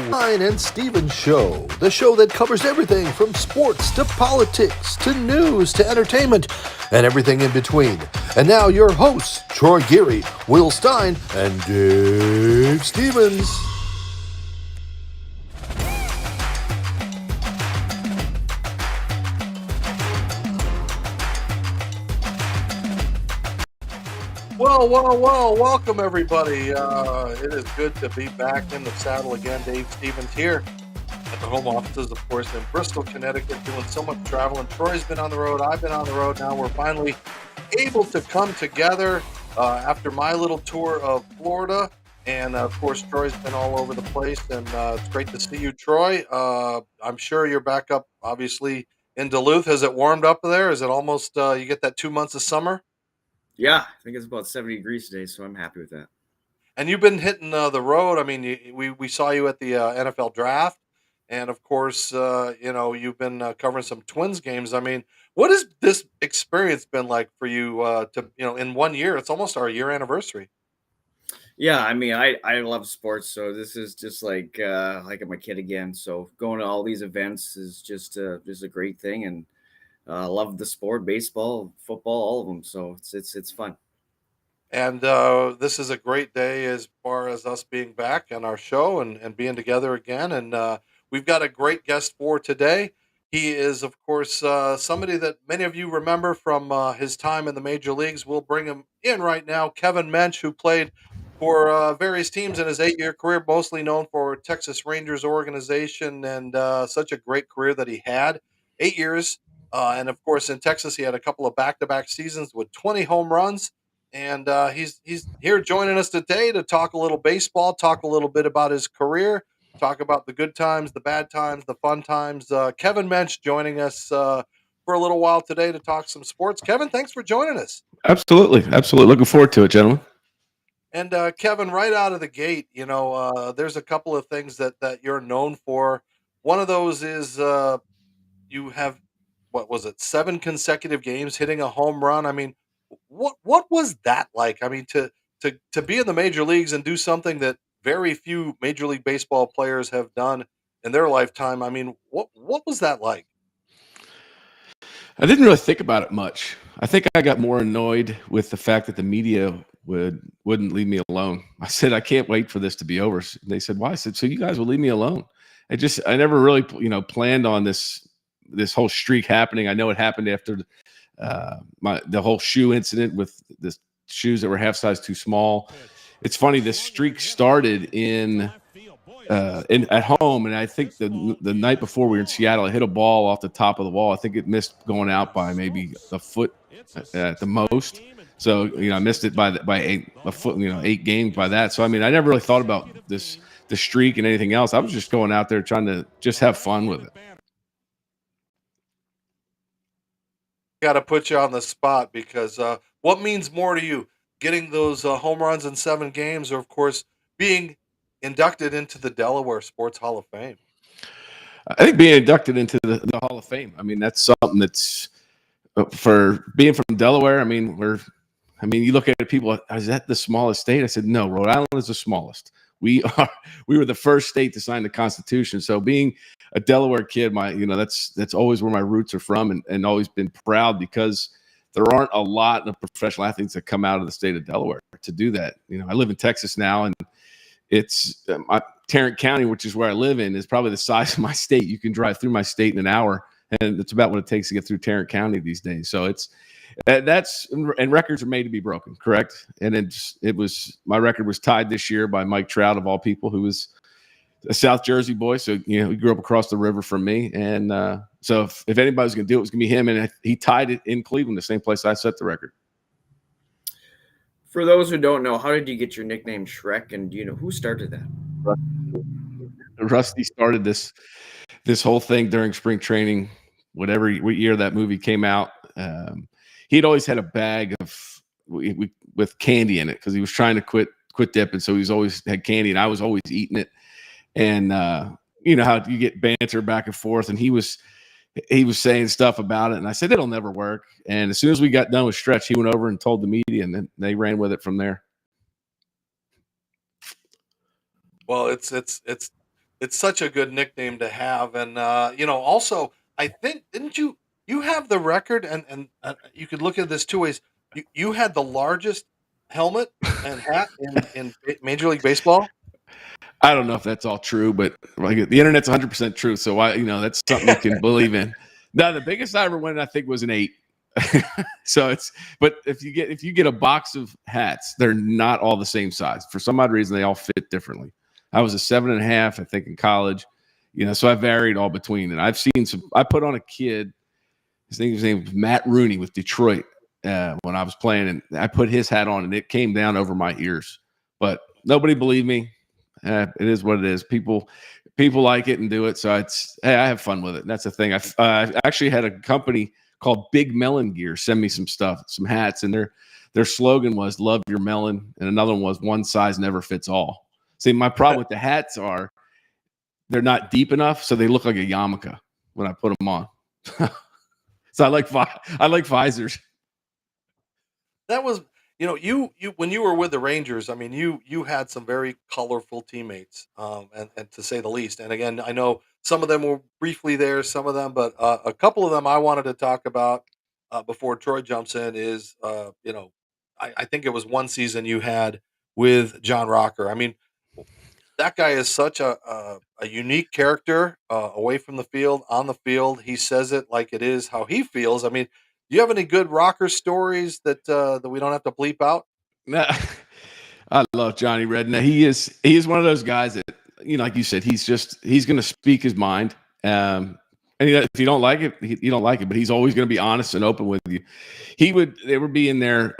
Stein and Stevens Show, the show that covers everything from sports to politics to news to entertainment and everything in between. And now your hosts, Troy Geary, Will Stein, and Dave Stevens. Well, welcome everybody. It is good to be back in the saddle again. Dave Stevens here at the home offices, of course, in Bristol, Connecticut, doing so much traveling. Troy's been on the road. I've been on the road. Now we're finally able to come together after my little tour of Florida. And, of course, Troy's been all over the place, and it's great to see you, Troy. I'm sure you're back up, obviously, in Duluth. Has it warmed up there? Is it almost you get that 2 months of summer? Yeah, I think it's about 70 degrees today, so I'm happy with that. And you've been hitting the road. I mean, we saw you at the NFL draft, and of course, you've been covering some Twins games. I mean, what has this experience been like for you? In 1 year, it's almost our year anniversary. Yeah, I mean, I love sports, so this is just like I'm a kid again. So going to all these events is just a great thing, and love the sport, baseball, football, all of them. So it's fun. And this is a great day as far as us being back on our show and being together again. And we've got a great guest for today. He is, of course, somebody that many of you remember from his time in the major leagues. We'll bring him in right now. Kevin Mench, who played for various teams in his 8-year career, mostly known for Texas Rangers organization, and such a great career that he had. 8 years. And of course, in Texas, he had a couple of back-to-back seasons with 20 home runs, and he's here joining us today to talk a little baseball, talk a little bit about his career, talk about the good times, the bad times, the fun times. Kevin Mench joining us for a little while today to talk some sports. Kevin, thanks for joining us. Absolutely. Looking forward to it, gentlemen. And Kevin, right out of the gate, there's a couple of things that you're known for. One of those is you have, what was it, 7 consecutive games hitting a home run. I mean, what was that like? I mean, to be in the major leagues and do something that very few Major League Baseball players have done in their lifetime. I mean, what was that like? I didn't really think about it much. I think I got more annoyed with the fact that the media wouldn't leave me alone. I said, I can't wait for this to be over. And they said, why? I said, so you guys will leave me alone. I never really, planned on this whole streak happening. I know it happened after the whole shoe incident with the shoes that were half size too small. It's funny, this streak started at home, and I think the night before we were in Seattle, I hit a ball off the top of the wall. I think it missed going out by maybe a foot at the most. So I missed it by a foot, 8 games by that. So I mean, I never really thought about the streak and anything else. I was just going out there trying to just have fun with it. Got to put you on the spot because what means more to you, getting those home runs in 7 games, or of course being inducted into the Delaware Sports Hall of Fame? I think being inducted into the Hall of Fame, I mean, that's something that's for being from Delaware. I mean, you look at it, people, is that the smallest state? I said, no, Rhode Island is the smallest. We were the first state to sign the Constitution. So being a Delaware kid, that's always where my roots are from, and always been proud because there aren't a lot of professional athletes that come out of the state of Delaware to do that. I live in Texas now, and it's Tarrant County, which is where I live in, is probably the size of my state. You can drive through my state in an hour, and it's about what it takes to get through Tarrant County these days. So and records are made to be broken, correct? And my record was tied this year by Mike Trout, of all people, who was a South Jersey boy. So, he grew up across the river from me. And so if anybody's going to do it, it's going to be him. And he tied it in Cleveland, the same place I set the record. For those who don't know, how did you get your nickname SHREK, and do you know who started that? Rusty started this whole thing during spring training, what year that movie came out. He'd always had a bag with candy in it because he was trying to quit dipping, so he's always had candy, and I was always eating it. And how you get banter back and forth, and he was saying stuff about it, and I said it'll never work. And as soon as we got done with stretch, he went over and told the media, and then they ran with it from there. Well, it's It's such a good nickname to have, and also I think didn't you have the record, and you could look at this two ways. You had the largest helmet and hat in Major League Baseball. I don't know if that's all true, but like the internet's 100% true. So that's something you can believe in. Now, the biggest I ever won, I think, was an 8. So but if you get a box of hats, they're not all the same size. For some odd reason, they all fit differently. I was a 7.5, I think, in college. So I varied all between. And I've seen some. I put on a kid. His name was Matt Rooney with Detroit when I was playing, and I put his hat on, and it came down over my ears. But nobody believed me. It is what it is. People like it and do it. So I have fun with it. And that's the thing. I actually had a company called Big Melon Gear send me some stuff, some hats, and their slogan was "Love your melon," and another one was "One size never fits all." See, my problem with the hats are they're not deep enough, so they look like a yarmulke when I put them on. So I like visors. That was, you when you were with the Rangers. I mean, you had some very colorful teammates, and to say the least. And again, I know some of them were briefly there, some of them, but a couple of them I wanted to talk about before Troy jumps in is, I think it was one season you had with John Rocker. I mean, that guy is such a unique character, away from the field, on the field. He says it like it is, how he feels. I mean, do you have any good rocker stories that we don't have to bleep out? Nah, I love Johnny Redknapp. He is one of those guys that, like you said, he's going to speak his mind. And if you don't like it, you don't like it. But he's always going to be honest and open with you. They would be in there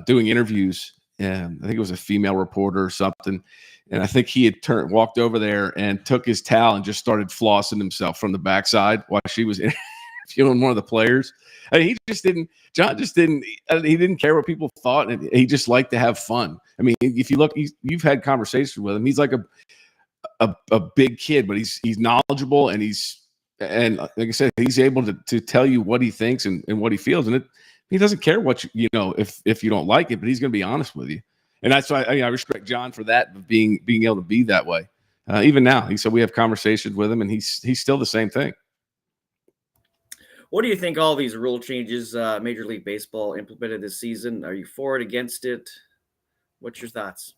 doing interviews, and I think it was a female reporter or something. And I think he had walked over there and took his towel and just started flossing himself from the backside while she was interviewing one of the players. I mean, John just didn't. He didn't care what people thought, and he just liked to have fun. I mean, if you look, you've had conversations with him. He's like a big kid, but he's knowledgeable, and like I said, he's able to tell you what he thinks and what he feels, and he doesn't care what if you don't like it, but he's going to be honest with you, and that's why I respect John for that, being able to be that way. Even now, he said we have conversations with him, and he's still the same thing. What do you think all these rule changes Major League Baseball implemented this season? Are you for it, against it? What's your thoughts?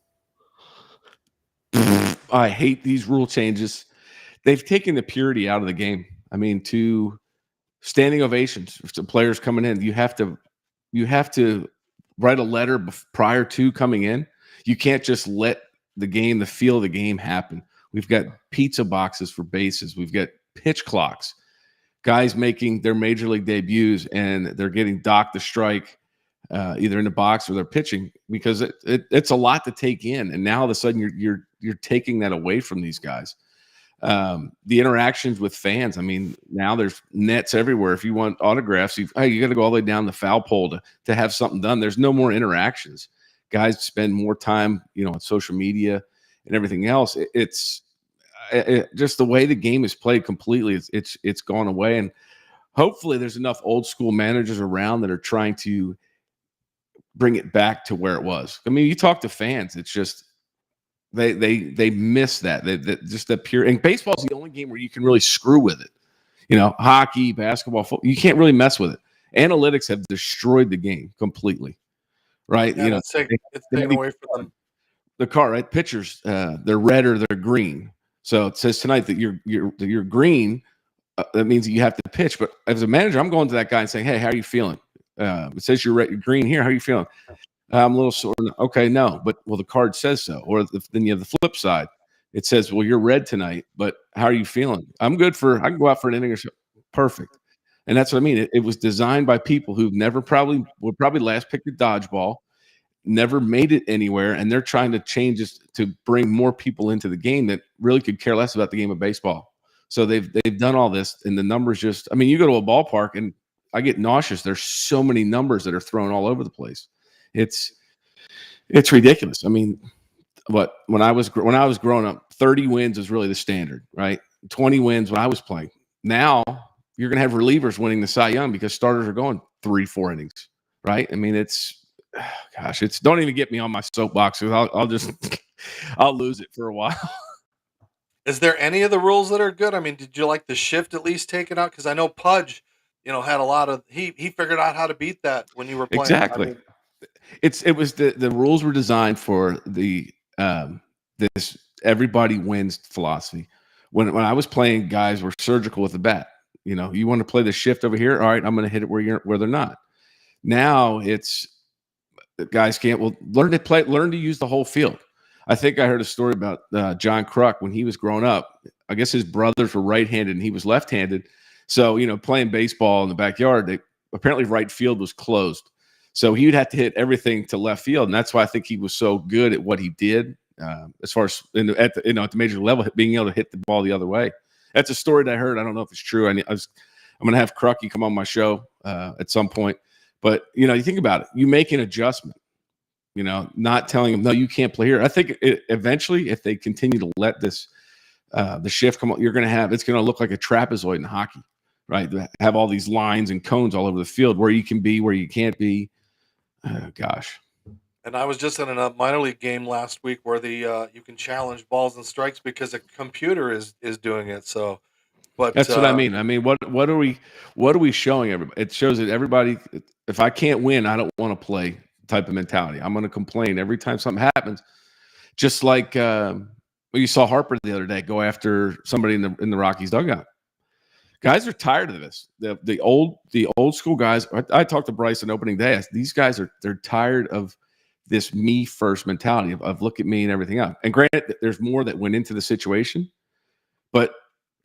I hate these rule changes. They've taken the purity out of the game. I mean, to standing ovations to players coming in, you have to write a letter prior to coming in. You can't just let the feel of the game happen. We've got pizza boxes for bases. We've got pitch clocks. Guys making their major league debuts and they're getting docked the strike, either in the box or they're pitching, because it's a lot to take in. And now all of a sudden you're taking that away from these guys. The interactions with fans. I mean, now there's nets everywhere. If you want autographs, you got to go all the way down the foul pole to have something done. There's no more interactions. Guys spend more time, on social media and everything else. It's just the way the game is played completely. It's gone away, and hopefully there's enough old school managers around that are trying to bring it back to where it was. I mean, you talk to fans, it's just they miss that. Just that pure. And baseball's the only game where you can really screw with it. Hockey, basketball, football, you can't really mess with it. Analytics have destroyed the game completely, right? Yeah, it's taken away from them. The car, right? Pitchers, they're red or they're green. So it says tonight that you're green. That means that you have to pitch. But as a manager, I'm going to that guy and saying, "Hey, how are you feeling?" It says you're green here. How are you feeling? I'm a little sore. Okay, no, but the card says so. Or then you have the flip side. It says, well, you're red tonight, but how are you feeling? I'm good I can go out for an inning or so. Perfect. And that's what I mean. It was designed by people who would probably last pick the dodgeball, never made it anywhere, and they're trying to change this to bring more people into the game that really could care less about the game of baseball. So they've done all this, and the numbers just, I mean, you go to a ballpark and I get nauseous. There's so many numbers that are thrown all over the place. It's ridiculous. I mean, when I was growing up, 30 wins was really the standard, right? 20 wins when I was playing. Now you're going to have relievers winning the Cy Young because starters are going 3-4 innings, right? I mean, don't even get me on my soapbox because I'll lose it for a while. Is there any of the rules that are good? I mean, did you like the shift at least taken out? Because I know Pudge, had a lot of he figured out how to beat that when you were playing. I Exactly. mean, It was the rules were designed for the this everybody wins philosophy. When I was playing, guys were surgical with the bat. You want to play the shift over here. All right, I'm going to hit it where they're not. Now it's the guys can't. Well, learn to use the whole field. I think I heard a story about John Kruk when he was growing up. I guess his brothers were right-handed and he was left-handed. So playing baseball in the backyard, apparently right field was closed. So he would have to hit everything to left field, and that's why I think he was so good at what he did, as far as at the major level, being able to hit the ball the other way. That's a story that I heard. I don't know if it's true. I'm going to have Crucky come on my show at some point. But you think about it. You make an adjustment. Not telling him no, you can't play here. I think eventually, if they continue to let this the shift come on, it's going to look like a trapezoid in hockey, right? Have all these lines and cones all over the field where you can be, where you can't be. Gosh. And I was just in a minor league game last week where you can challenge balls and strikes because a computer is doing it. So, but that's what I mean. I mean, what are we showing everybody? It shows that everybody. If I can't win, I don't want to play. Type of mentality. I'm going to complain every time something happens. Just like you saw Harper the other day go after somebody in the Rockies dugout. Guys are tired of this. The old school guys. I talked to Bryson opening day. These guys they're tired of this me first mentality of look at me and everything else. And granted, there's more that went into the situation, but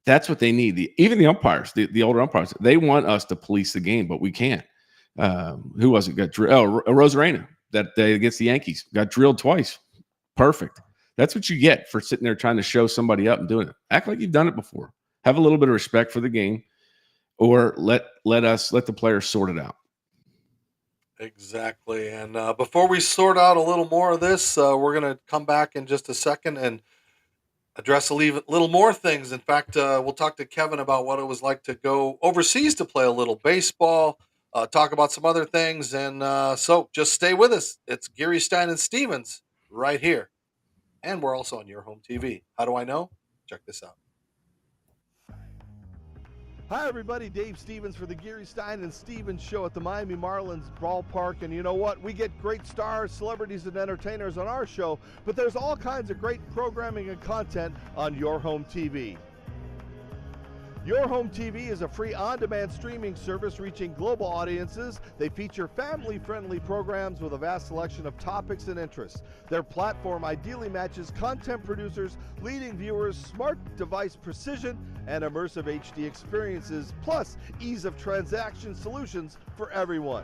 that's what they need. Even the umpires, the older umpires, they want us to police the game, but we can't. Who was it? Got drilled? Rosarena that day against the Yankees got drilled twice. Perfect. That's what you get for sitting there trying to show somebody up and doing it. Act like you've done it before. Have a little bit of respect for the game, or let the players sort it out. Exactly. And before we sort out a little more of this, we're going to come back in just a second and address a little more things. In fact, we'll talk to Kevin about what it was like to go overseas to play a little baseball, talk about some other things. And so just stay with us. It's Geary, Stein and Stevens right here. And we're also on your home TV. How do I know? Check this out. Hi, everybody. Dave Stevens for the Geary, Stein and Stevens show at the Miami Marlins ballpark. And you know what? We get great stars, celebrities, and entertainers on our show, but there's all kinds of great programming and content on Your Home TV. Your Home TV is a free on-demand streaming service reaching global audiences. They feature family-friendly programs with a vast selection of topics and interests. Their platform ideally matches content producers, leading viewers, smart device precision, and immersive HD experiences, plus ease of transaction solutions for everyone.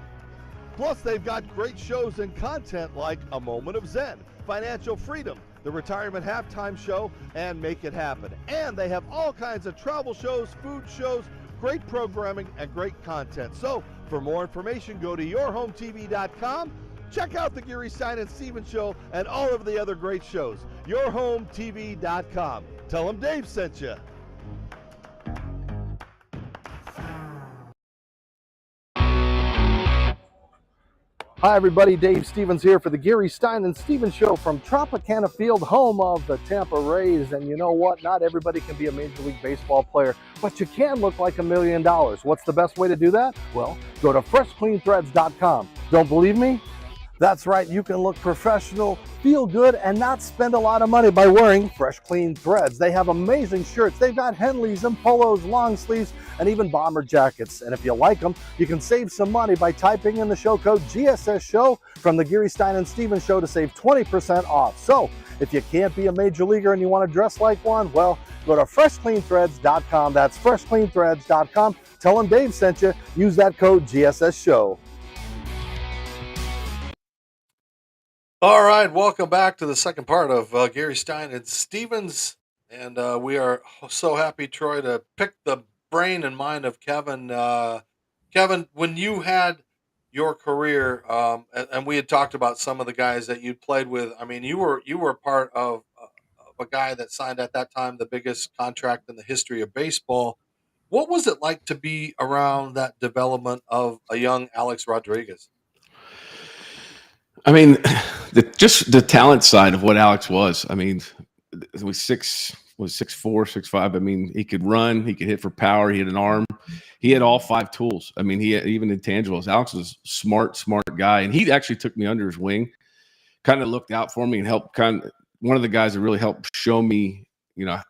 Plus, they've got great shows and content like A Moment of Zen, Financial Freedom, the Retirement Halftime Show, and Make It Happen. And they have all kinds of travel shows, food shows, great programming, and great content. So, for more information, go to yourhometv.com. Check out the Geary, Stein and Stevens show and all of the other great shows. Yourhometv.com. Tell them Dave sent you. Hi, everybody. Dave Stevens here for the Geary, Stein and Stevens show from Tropicana Field, home of the Tampa Rays. And you know what? Not everybody can be a Major League Baseball player, but you can look like $1 million. What's the best way to do that? Well, go to freshcleanthreads.com. Don't believe me? That's right, you can look professional, feel good, and not spend a lot of money by wearing Fresh Clean Threads. They have amazing shirts. They've got Henleys and polos, long sleeves, and even bomber jackets. And if you like them, you can save some money by typing in the show code GSS SHOW from the Geary, Stein and Stevens show to save 20% off. So if you can't be a major leaguer and you want to dress like one, well, go to freshcleanthreads.com. That's freshcleanthreads.com. Tell them Dave sent you. Use that code GSS SHOW. All right, welcome back to the second part of Geary, Stein and Stevens, and we are so happy, Troy, to pick the brain and mind of Kevin. Kevin, when you had your career, and we had talked about some of the guys that you'd played with. I mean, you were part of a guy that signed at that time the biggest contract in the history of baseball. What was it like to be around that development of a young Alex Rodriguez? I mean, just the talent side of what Alex was. I mean, it was was 6'4", 6'5". I mean, he could run, he could hit for power, he had an arm, he had all 5 tools. I mean, he had even intangibles. Alex was a smart guy, and he actually took me under his wing, kind of looked out for me and helped one of the guys that really helped show me,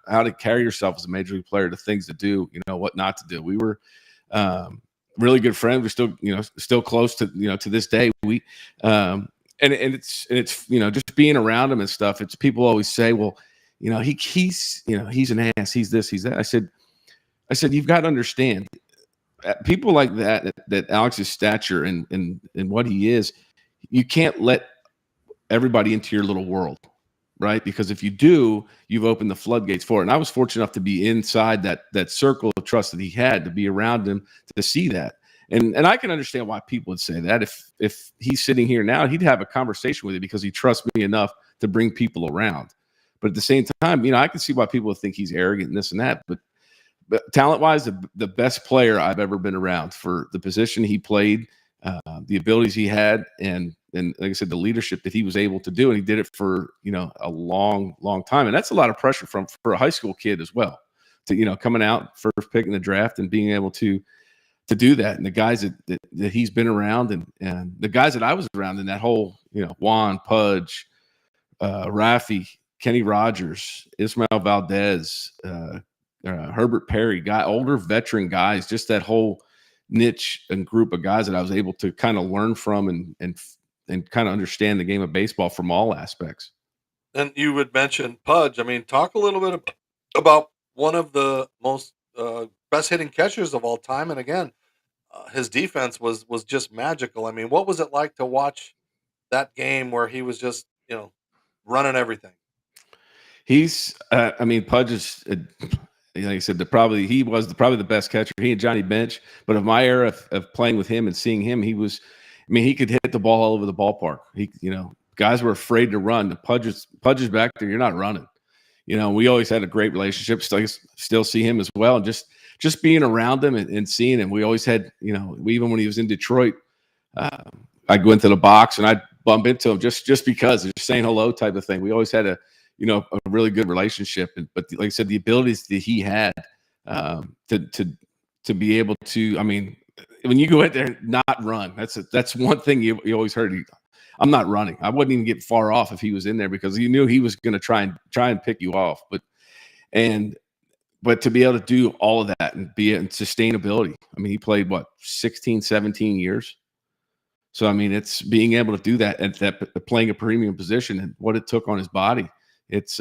how to carry yourself as a major league player, the things to do, what not to do. We were really good friends. We're still, still close to, to this day. We, and it's just being around him and stuff. It's people always say, well, he's an ass. He's this, he's that. I said, you've got to understand people like that Alex's stature and what he is, you can't let everybody into your little world, right? Because if you do, you've opened the floodgates for it. And I was fortunate enough to be inside that circle of trust that he had, to be around him, to see that. And I can understand why people would say that. If he's sitting here now, he'd have a conversation with you because he trusts me enough to bring people around. But at the same time, I can see why people would think he's arrogant and this and that. But talent-wise, the best player I've ever been around for the position he played, the abilities he had, and like I said, the leadership that he was able to do, and he did it for a long time, and that's a lot of pressure for a high school kid as well, to coming out first pick in the draft and being able to do that. And the guys that he's been around, and the guys that I was around in that whole Juan, Pudge, Rafi, Kenny Rogers, Ismael Valdez, Herbert Perry, older veteran guys, just that whole niche and group of guys that I was able to kind of learn from and kind of understand the game of baseball from all aspects. And you would mention Pudge. I mean, talk a little bit about one of the most best hitting catchers of all time. And again, his defense was just magical. I mean, what was it like to watch that game where he was just, running everything? Pudge is, like I said, he was probably the best catcher. He and Johnny Bench. But of my era of playing with him and seeing him, he could hit the ball all over the ballpark. Guys were afraid to run. The Pudge is back there. You're not running. We always had a great relationship. Still see him as well. And just being around him and seeing him, we always had, even when he was in Detroit, I'd go into the box and I'd bump into him just because, just saying hello type of thing. We always had a really good relationship. But like I said, the abilities that he had to be able to, when you go in there and not run, that's one thing you always heard. I'm not running. I wouldn't even get far off if he was in there because you knew he was going to try and pick you off. But to be able to do all of that and be in sustainability. He played 16, 17 years. So it's being able to do that and playing a premium position and what it took on his body. It's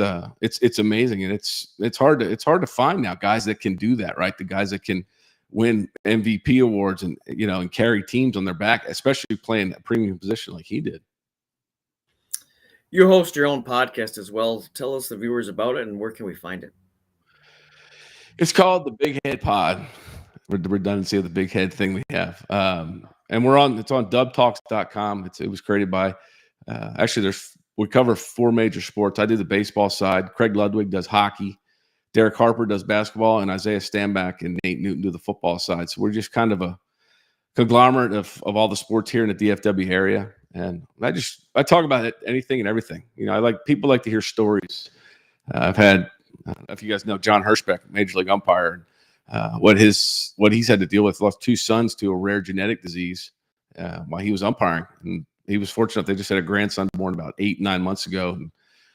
amazing, and it's hard to find now guys that can do that, right? The guys that can win MVP awards and and carry teams on their back, especially playing a premium position like he did. You host your own podcast as well. Tell us, the viewers, about it, and where can we find it? It's called the Big Head Pod. The redundancy of the big head thing we have, and it's on dubtalks.com. It was created by we cover 4 major sports. I do the baseball side. Craig Ludwig does hockey. Derek Harper does basketball, and Isaiah Stanback and Nate Newton do the football side. So we're just kind of a conglomerate of all the sports here in the DFW area. And I talk about anything and everything. People like to hear stories. I've had, I don't know if you guys know John Hirschbeck, Major League umpire, what he's had to deal with. Lost 2 sons to a rare genetic disease while he was umpiring. And he was fortunate. They just had a grandson born about 8-9 months ago, and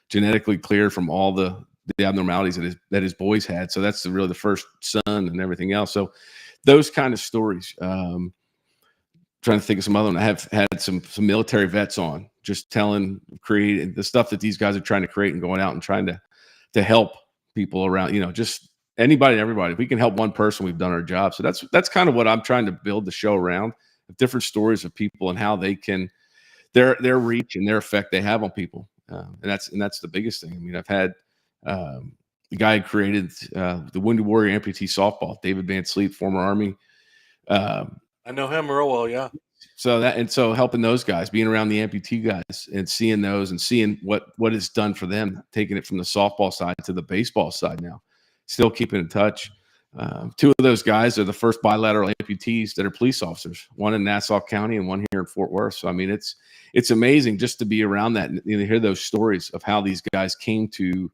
genetically cleared from all the abnormalities that his boys had. So that's really the first son and everything else. So those kind of stories. Trying to think of some other one. I have had some military vets on, just creating the stuff that these guys are trying to create and going out and trying to help people around. Just anybody and everybody. If we can help one person, we've done our job. So that's kind of what I'm trying to build the show around. Different stories of people and how they can their reach and their effect they have on people. And that's the biggest thing. I've had the guy who created the Wounded Warrior amputee softball, David Van Sleep, former Army. I know him real well, yeah. So helping those guys, being around the amputee guys and seeing those and seeing what it's done for them, taking it from the softball side to the baseball side now, still keeping in touch. 2 of those guys are the first bilateral amputees that are police officers, one in Nassau County and one here in Fort Worth. So, it's amazing just to be around that and hear those stories of how these guys came to,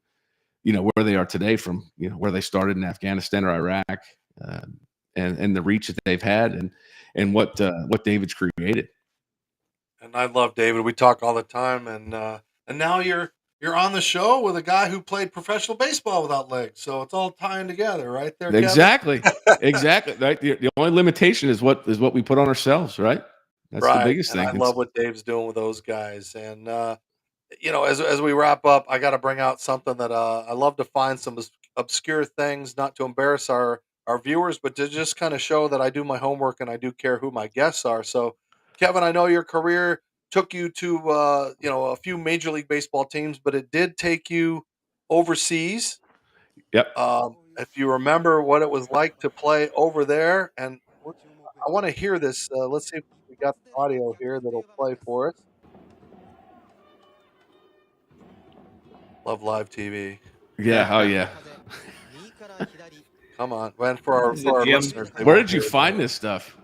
where they are today from, where they started in Afghanistan or Iraq, and the reach that they've had and what David's created. And I love David. We talk all the time, and now you're on the show with a guy who played professional baseball without legs. So it's all tying together, right there, Kevin? Exactly. Right. The only limitation is what we put on ourselves, right? That's the biggest And thing. I love what Dave's doing with those guys. And as we wrap up, I got to bring out something that I love to find some obscure things, not to embarrass our viewers, but to just kind of show that I do my homework and I do care who my guests are. So, Kevin, I know your career took you to a few Major League Baseball teams, but it did take you overseas. Yep. If you remember what it was like to play over there, and I want to hear this. Let's see if we got the audio here that'll play for us. Love live TV. Yeah. Oh, yeah. Come on, man, for our listeners. Where did you find this stuff?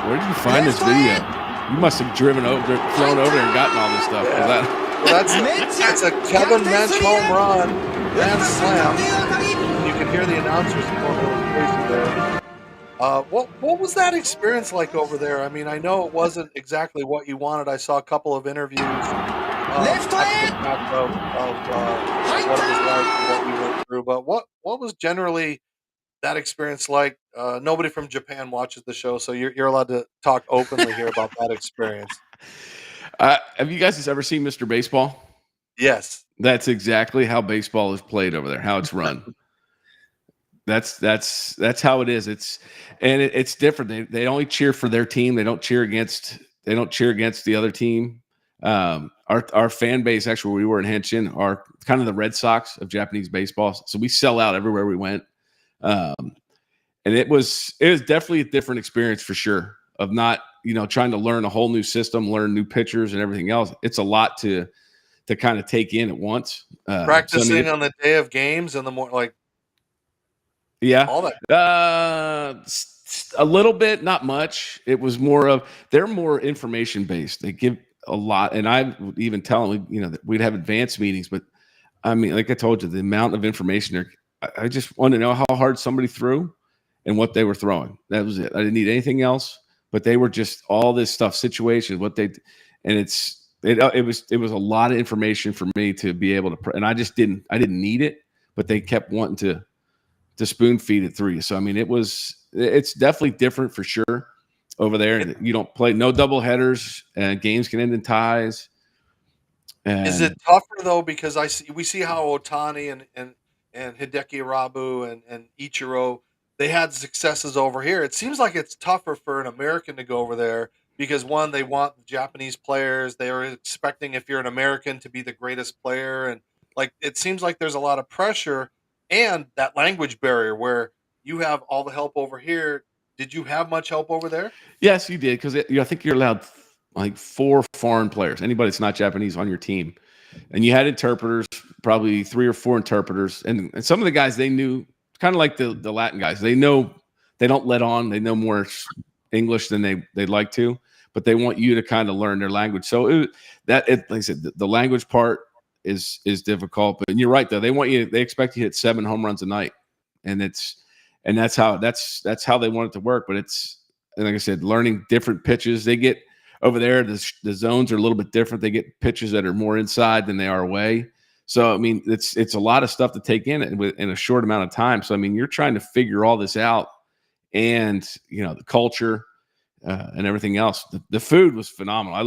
Where did you find this video? You must have flown over and gotten all this stuff. That's a Kevin Mench home run, grand slam. You can hear the announcers going a little crazy there. What was that experience like over there? I mean, I know it wasn't exactly what you wanted. I saw a couple of interviews of what it was like and what you went through. But what was generally that experience like? Nobody from Japan watches the show, so you're allowed to talk openly here about that experience. Have you guys ever seen Mr. Baseball? Yes. That's exactly how baseball is played over there, how it's run. That's how it is. It's different. They only cheer for their team. They don't cheer against the other team. Our fan base, actually, where we were in Henshin, are kind of the Red Sox of Japanese baseball. So we sell out everywhere we went. And it was definitely a different experience for sure, of not, trying to learn a whole new system, learn new pitchers and everything else. It's a lot to kind of take in at once. Practicing on the day of games and the more like. Yeah. All that. A little bit, not much. It was they're more information based. They give a lot. And I would even tell them, that we'd have advanced meetings, but I mean, like I told you, the amount of information there, I just want to know how hard somebody threw and what they were throwing. That was it. I didn't need anything else, but they were just all this stuff, situations, it was a lot of information for me to be able to, and I didn't need it, but they kept wanting to spoon feed it through you. So, I mean, it's definitely different for sure over there. And you don't play no double headers, and games can end in ties. Is it tougher though? Because we see how Otani and Hideki Irabu and Ichiro, they had successes over here. It seems like it's tougher for an American to go over there because one, they want Japanese players. They are expecting, if you're an American, to be the greatest player. And like, it seems like there's a lot of pressure and that language barrier where you have all the help over here. Did you have much help over there? Yes, you did. Because I think you're allowed like 4 foreign players, anybody that's not Japanese on your team. And you had interpreters, probably 3 or 4 interpreters. And some of the guys, they knew, kind of like the Latin guys, they know they don't let on. They know more English than they'd like to, but they want you to kind of learn their language. So like I said, the language part is difficult. But you're right, though. They expect you to hit 7 home runs a night. And that's how they want it to work. But and like I said, learning different pitches. They get over there, the zones are a little bit different. They get pitches that are more inside than they are away. So, I mean, it's a lot of stuff to take in a short amount of time. So, I mean, you're trying to figure all this out, and, the culture and everything else. The food was phenomenal. I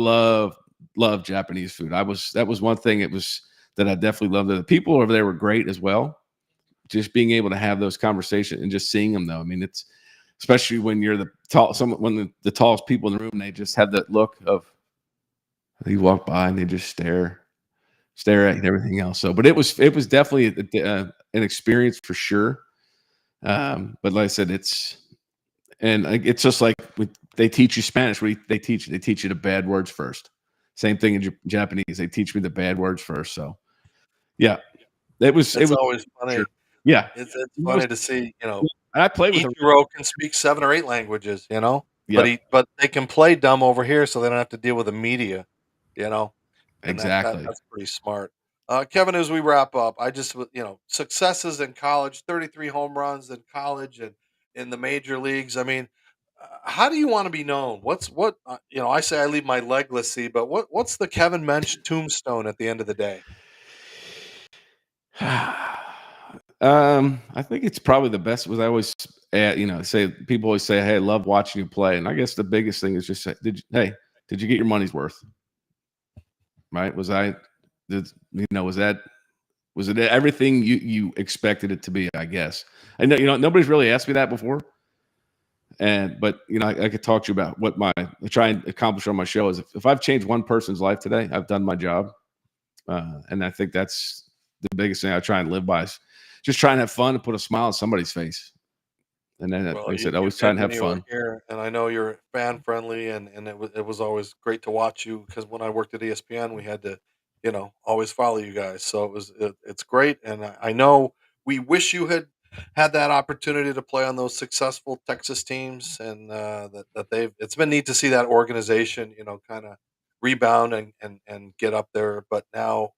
love Japanese food. That was one thing that I definitely loved. The people over there were great as well. Just being able to have those conversations and just seeing them, though. I mean, it's especially when you're the tallest people in the room, they just have that look of, you walk by and they just stare at everything else. So, but it was definitely an experience for sure. But like I said, it's just like they teach you Spanish. They teach you the bad words first. Same thing in Japanese. They teach me the bad words first. So, yeah, it was always funny. Sure. Yeah, it's funny to see. I played with Ichiro can speak 7 or 8 languages. Yep. But they can play dumb over here, so they don't have to deal with the media. and Exactly. that's pretty smart. Kevin, as we wrap up, I just successes in college, 33 home runs in college and in the major leagues. I mean, how do you want to be known? I say I leave my legacy, but what's the Kevin Mench tombstone at the end of the day? I think it's probably the best. Was I always, say people always say, "Hey, I love watching you play," and I guess the biggest thing is just say, did you get your money's worth? Right? Was it everything you expected it to be? I guess. I know nobody's really asked me that before, but I could talk to you about what I try and accomplish on my show is if I've changed one person's life today, I've done my job, and I think that's the biggest thing I try and live by. Is just try and have fun and put a smile on somebody's face. And then, like Well, I said, you always try did and when have you were fun. here, and I know you're fan friendly, and it was always great to watch you because when I worked at ESPN, we had to, always follow you guys. So it's great, and I know we wish you had that opportunity to play on those successful Texas teams, and that it's been neat to see that organization, kind of rebound and get up there. But now,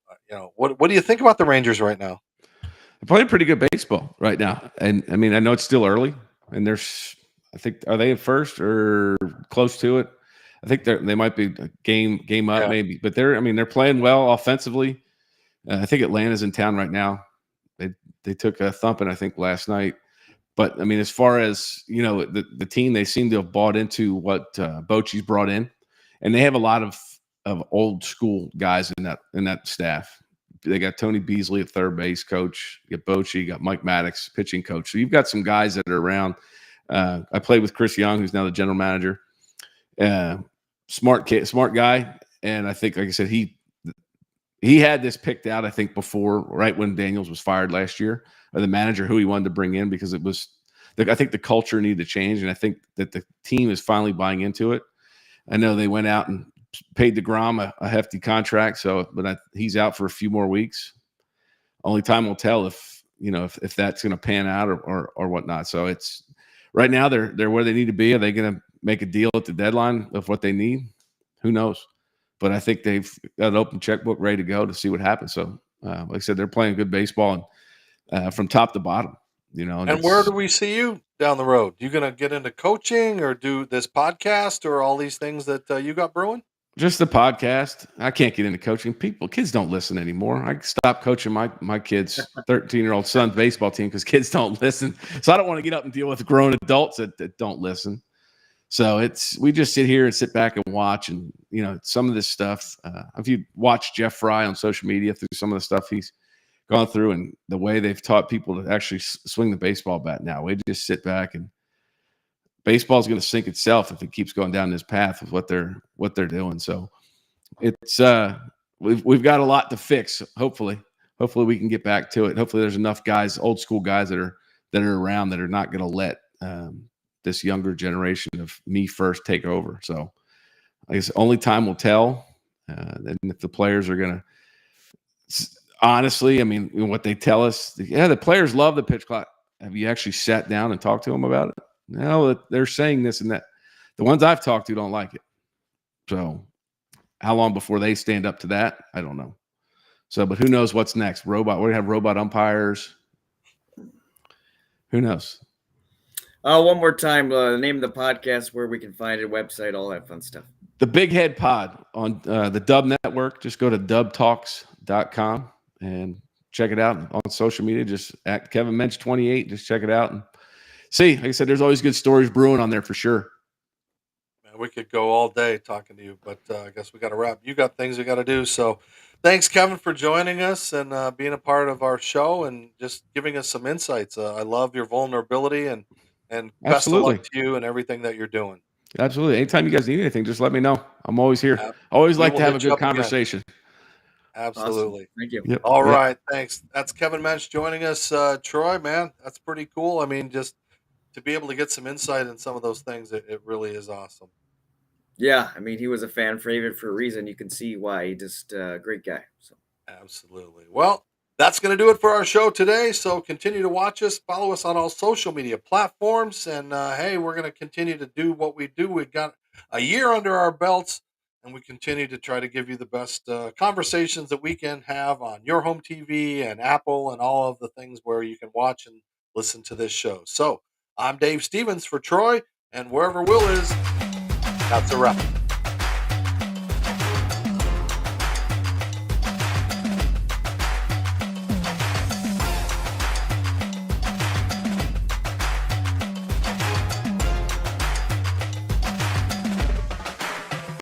what do you think about the Rangers right now? They're playing pretty good baseball right now, and I mean, I know it's still early, and I think, are they at first or close to it? I think they might be a game up Yeah. maybe, but they're playing well offensively. I think Atlanta's in town right now. They took a thumping, I think, last night. But I mean, as far as the team, they seem to have bought into what Bochy's brought in, and they have a lot of old school guys in that staff. They got Tony Beasley at third base coach. You got Bochy, you got Mike Maddox pitching coach. So you've got some guys that are around. I played with Chris Young, who's now the general manager. Smart kid, smart guy, and I think, like I said, he had this picked out, I think, before, right when Daniels was fired last year, or the manager who he wanted to bring in, because I think the culture needed to change, and I think that the team is finally buying into it. I know they went out and paid DeGrom a hefty contract, but he's out for a few more weeks. Only time will tell if that's going to pan out or whatnot. So it's right now they're where they need to be. Are they going to make a deal at the deadline of what they need? Who knows? But I think they've got an open checkbook ready to go to see what happens. So, like I said, they're playing good baseball and from top to bottom. And where do we see you down the road? You gonna get into coaching or do this podcast or all these things that you got brewing? Just the podcast. I can't get into coaching. Kids don't listen anymore. I stopped coaching my kid's 13-year-old son's baseball team because kids don't listen. So I don't want to get up and deal with grown adults that don't listen. So we just sit here and sit back and watch, and some of this stuff. If you watch Jeff Fry on social media through some of the stuff he's gone through and the way they've taught people to actually swing the baseball bat now, we just sit back, and baseball is going to sink itself if it keeps going down this path of what they're doing. So it's we've got a lot to fix. Hopefully we can get back to it. Hopefully there's enough guys, old school guys that are around that are not going to let this younger generation of me first take over. So I guess only time will tell. And if the players are going to, honestly, I mean, what they tell us, the players love the pitch clock. Have you actually sat down and talked to them about it? No, they're saying this and that. The ones I've talked to don't like it. So how long before they stand up to that? I don't know. So, but who knows what's next? We're going to have robot umpires. Who knows? One more time, the name of the podcast, where we can find it, website, all that fun stuff. The Big Head Pod on the Dub Network. Just go to dubtalks.com and check it out on social media. Just at Kevin Mench 28. Just check it out and see. Like I said, there's always good stories brewing on there for sure. Man, we could go all day talking to you, but I guess we got to wrap. You got things we got to do. So thanks, Kevin, for joining us and being a part of our show and just giving us some insights. I love your vulnerability and best of Absolutely. luck to you and everything that you're doing. Absolutely. Anytime you guys need anything, just let me know. I'm always here. Always We like will to have a hit you good up again. conversation. Absolutely. Awesome. Thank you. Yep. All Yep. right. Thanks. That's Kevin Mench joining us. Troy, man, that's pretty cool. I mean, just to be able to get some insight in some of those things, it really is awesome. Yeah, I mean, he was a fan favorite for a reason. You can see why. He just great guy. So Absolutely. Well, that's going to do it for our show today. So continue to watch us, follow us on all social media platforms, and hey, we're going to continue to do what we do. We've got a year under our belts. and we continue to try to give you the best conversations that we can have on your home TV and Apple and all of the things where you can watch and listen to this show. So I'm Dave Stevens for Troy, and wherever Will is, that's a wrap.